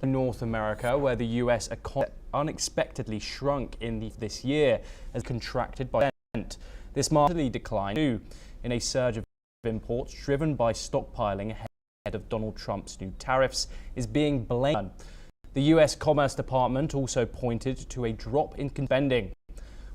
North America, where the U.S. economy unexpectedly shrunk this year as contracted by %. This markedly declined too in a surge of imports driven by stockpiling ahead of Donald Trump's new tariffs is being blamed. The U.S. Commerce Department also pointed to a drop in spending.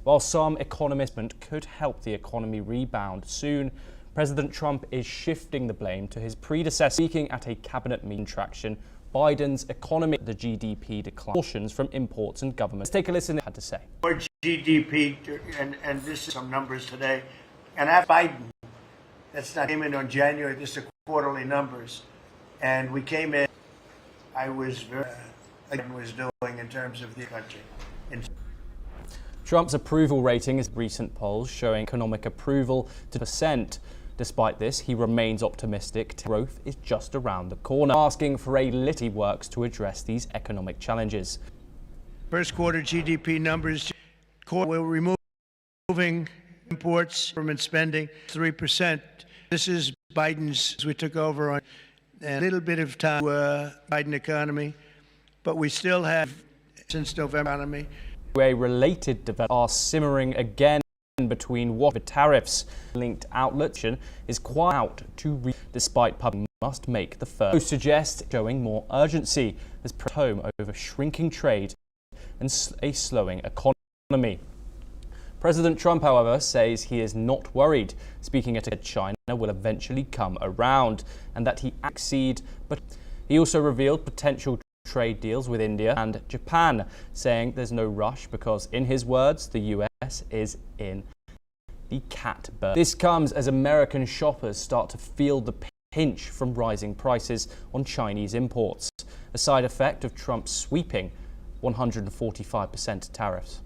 While some economists could help the economy rebound soon, President Trump is shifting the blame to his predecessor. Speaking at a cabinet meeting traction, Biden's economy, the GDP decline, portions from imports and government. Let's take a listen to what he had to say. Our GDP, and this is some numbers today, and after Biden, that's not came in on January, this is quarterly numbers, and we came in, I was doing in terms of the country. Trump's approval rating is recent polls showing economic approval to %. Despite this, he remains optimistic. Growth is just around the corner, asking for a litany works to address these economic challenges. First quarter GDP numbers, we're removing imports, government spending, 3%. This is Biden's, as we took over on a little bit of time, Biden economy, but we still have, since November, economy. A related development are simmering again between the tariffs. Linked outlet is quite out to despite public must make the first suggest showing more urgency as home over shrinking trade and a slowing economy. President Trump, however, says he is not worried, speaking at China will eventually come around and that he accede, but he also revealed potential trade deals with India and Japan, saying there's no rush because, in his words, the US is in the catbird. This comes as American shoppers start to feel the pinch from rising prices on Chinese imports, a side effect of Trump's sweeping 145% tariffs.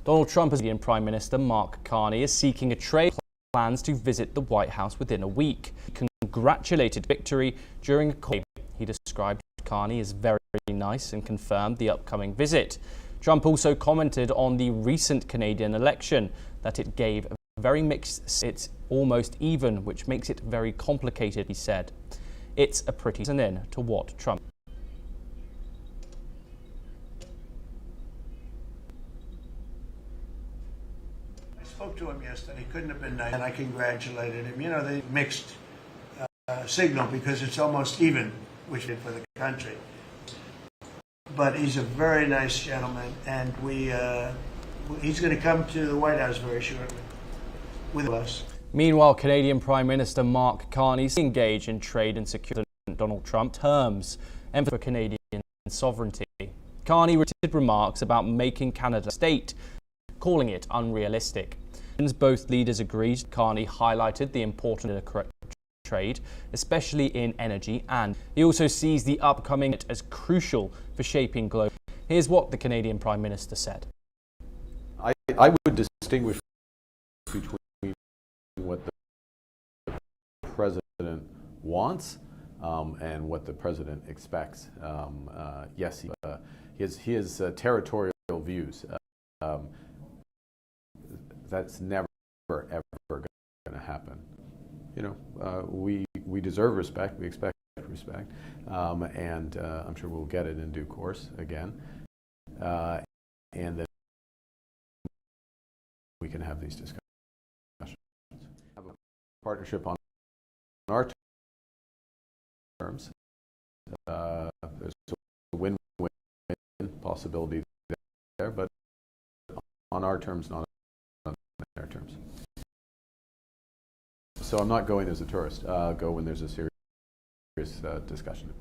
Donald Trump, as Canadian Prime Minister Mark Carney, is seeking a trade plans to visit the White House within a week. He congratulated victory during a call. He described Carney as very nice and confirmed the upcoming visit. Trump also commented on the recent Canadian election that it gave a very mixed, it's almost even, which makes it very complicated, he said. It's a pretty in to what Trump. I spoke to him yesterday, couldn't have been nice, and I congratulated him. You know, they mixed signal because it's almost even, which did for the country. But he's a very nice gentleman, and he's going to come to the White House very shortly with us. Meanwhile, Canadian Prime Minister Mark Carney engaged in trade and security Donald Trump terms, emphasis for Canadian sovereignty. Carney repeated remarks about making Canada a state, calling it unrealistic. Both leaders agreed. Carney highlighted the importance of trade, especially in energy, and he also sees the upcoming as crucial for shaping global. Here's what the Canadian Prime Minister said. I would distinguish between what the President wants and what the President expects. Yes, his territorial views, that's never, ever going to happen. You know, we deserve respect, we expect respect, and I'm sure we'll get it in due course again, and that we can have these discussions. Have a partnership on our terms. There's a win-win possibility there, but on our terms, not on their terms. So I'm not going as a tourist. Go when there's a serious discussion.